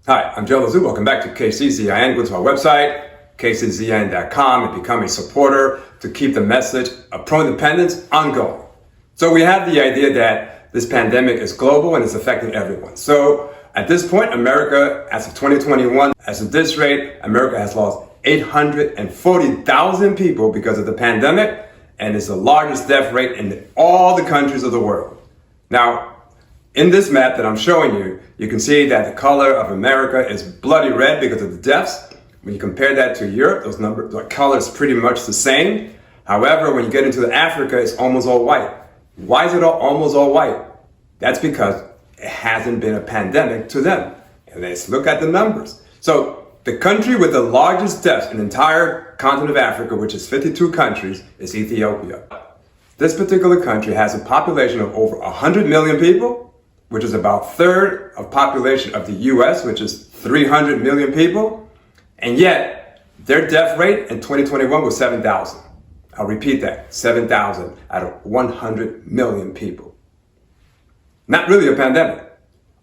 Hi, I'm Joe Lazu. Welcome back to KCZIN. Go to our website, kczin.com, and become a supporter to keep the message of pro-independence ongoing. So we have the idea that this pandemic is global and it's affecting everyone. So at this point, America, as of 2021, as of this rate, America has lost 840,000 people because of the pandemic, and it's the largest death rate in all the countries of the world. Now, in this map that I'm showing you, you can see that the color of America is bloody red because of the deaths. When you compare that to Europe, those numbers, the color is pretty much the same. However, when you get into Africa, it's almost all white. Why is it almost all white? That's because it hasn't been a pandemic to them. And let's look at the numbers. So the country with the largest deaths in the entire continent of Africa, which is 52 countries, is Ethiopia. This particular country has a population of over 100 million people, which is about a third of population of the US, which is 300 million people. And yet their death rate in 2021 was 7,000. I'll repeat that, 7,000 out of 100 million people. Not really a pandemic.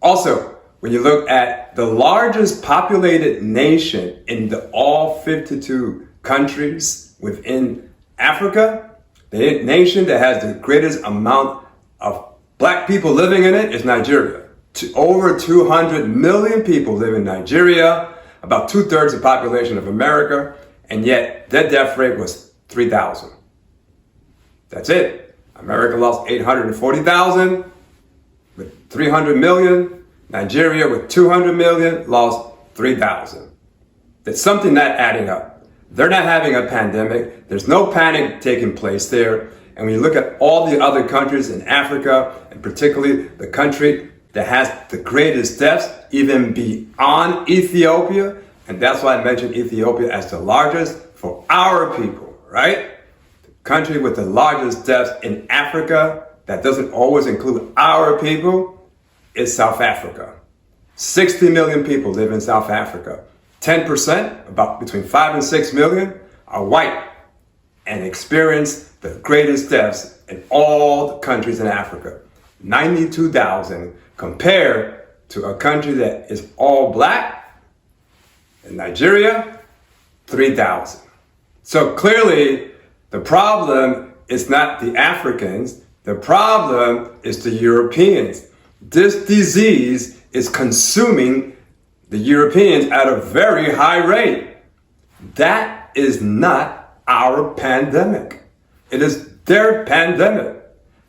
Also, when you look at the largest populated nation in all 52 countries within Africa, the nation that has the greatest amount of Black people living in it is Nigeria. Over 200 million people live in Nigeria, about 2/3 the population of America, and yet their death rate was 3,000. That's it. America lost 840,000 with 300 million. Nigeria with 200 million lost 3,000. There's something not adding up. They're not having a pandemic. There's no panic taking place there. And when you look at all the other countries in Africa, and particularly the country that has the greatest deaths, even beyond Ethiopia, and that's why I mentioned Ethiopia as the largest for our people, right? The country with the largest deaths in Africa, that doesn't always include our people, is South Africa. 60 million people live in South Africa. 10%, about between 5 and 6 million, are white and experience the greatest deaths in all the countries in Africa. 92,000 compared to a country that is all Black in Nigeria, 3,000. So clearly the problem is not the Africans, the problem is the Europeans. This disease is consuming the Europeans at a very high rate. That is not our pandemic. It is their pandemic.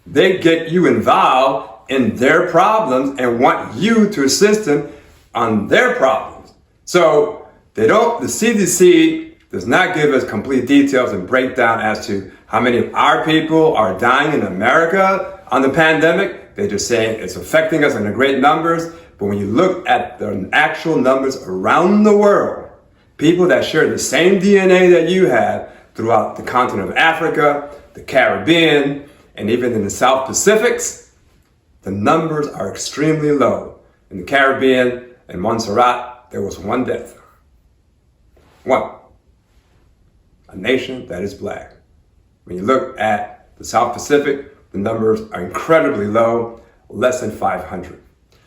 They get you involved in their problems and want you to assist them on their problems. So the CDC does not give us complete details and breakdown as to how many of our people are dying in America on the pandemic. They're just saying it's affecting us in the great numbers. But when you look at the actual numbers around the world, people that share the same DNA that you have throughout the continent of Africa, the Caribbean, and even in the South Pacifics, the numbers are extremely low. In the Caribbean, in Montserrat, there was one death. One. A nation that is Black. When you look at the South Pacific, the numbers are incredibly low, less than 500.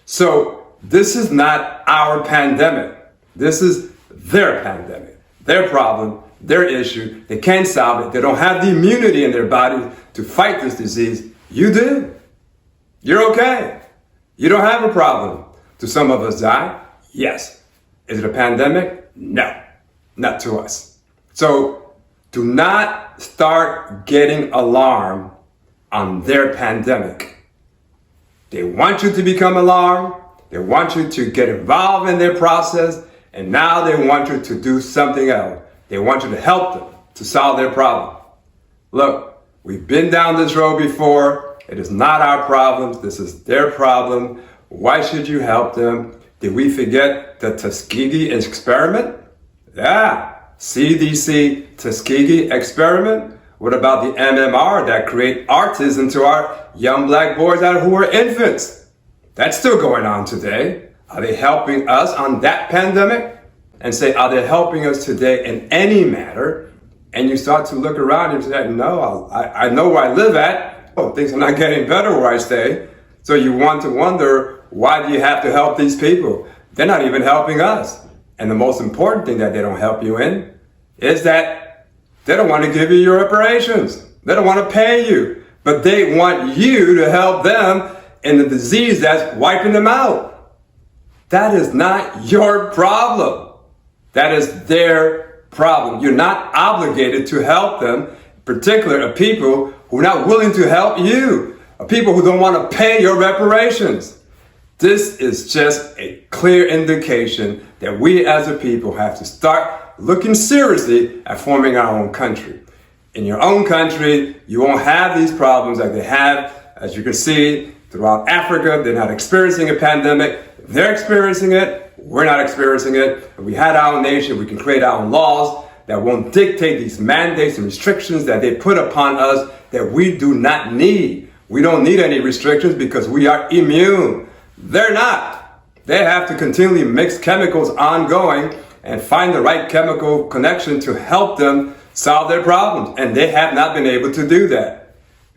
So this is not our pandemic. This is their pandemic, their problem, their issue. They can't solve it. They don't have the immunity in their body to fight this disease. You do. You're okay. You don't have a problem. Do some of us die? Yes. Is it a pandemic? No, not to us. So do not start getting alarmed on their pandemic. They want you to become alarmed. They want you to get involved in their process. And now they want you to do something else. They want you to help them to solve their problem. Look, we've been down this road before. It is not our problems. This is their problem. Why should you help them? Did we forget the Tuskegee experiment? Yeah, CDC Tuskegee experiment. What about the MMR that create autism to our young Black boys who are infants? That's still going on today. Are they helping us on that pandemic? And say, are they helping us today in any matter? And you start to look around and say, no, I know where I live at. Oh, things are not getting better where I stay. So you want to wonder, why do you have to help these people? they're not even helping us. And the most important thing that they don't help you in is that they don't want to give you your reparations. They don't want to pay you, but they want you to help them in the disease that's wiping them out. That is not your problem. That is their problem. You're not obligated to help them, in particular of people who are not willing to help you, of people who don't want to pay your reparations. This is just a clear indication that we as a people have to start looking seriously at forming our own country. In your own country, you won't have these problems like they have, as you can see, throughout Africa. They're not experiencing a pandemic. They're experiencing it. We're not experiencing it. If we had our own nation, we can create our own laws that won't dictate these mandates and restrictions that they put upon us that we do not need. We don't need any restrictions because we are immune. They're not. They have to continually mix chemicals ongoing and find the right chemical connection to help them solve their problems. And they have not been able to do that.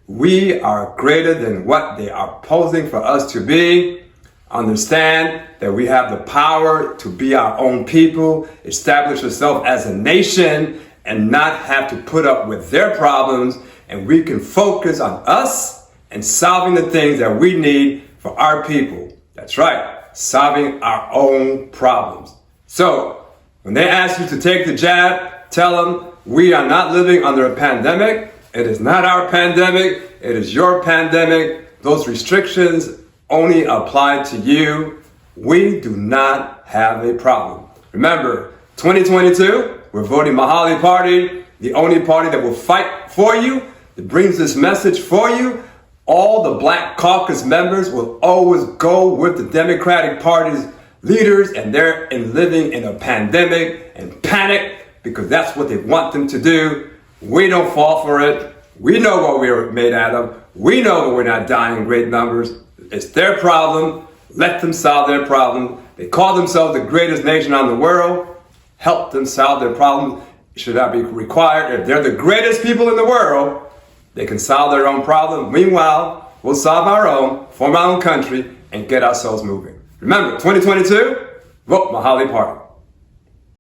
We are greater than what they are posing for us to be. Understand that we have the power to be our own people, establish ourselves as a nation, and not have to put up with their problems. And we can focus on us and solving the things that we need for our people. That's right, solving our own problems. So, when they ask you to take the jab, tell them we are not living under a pandemic. It is not our pandemic. It is your pandemic. Those restrictions only apply to you. We do not have a problem. Remember, 2022, we're voting Mahali Party, the only party that will fight for you, that brings this message for you. All the Black Caucus members will always go with the Democratic Party's leaders, and they're living in a pandemic and panic because that's what they want them to do. We don't fall for it. We know what we're made out of. We know that we're not dying in great numbers. It's their problem. Let them solve their problem. They call themselves the greatest nation on the world. Help them solve their problem. Should that be required? If they're the greatest people in the world, they can solve their own problem. Meanwhile, we'll solve our own, form our own country, and get ourselves moving. Remember, 2022, vote Mahali Party.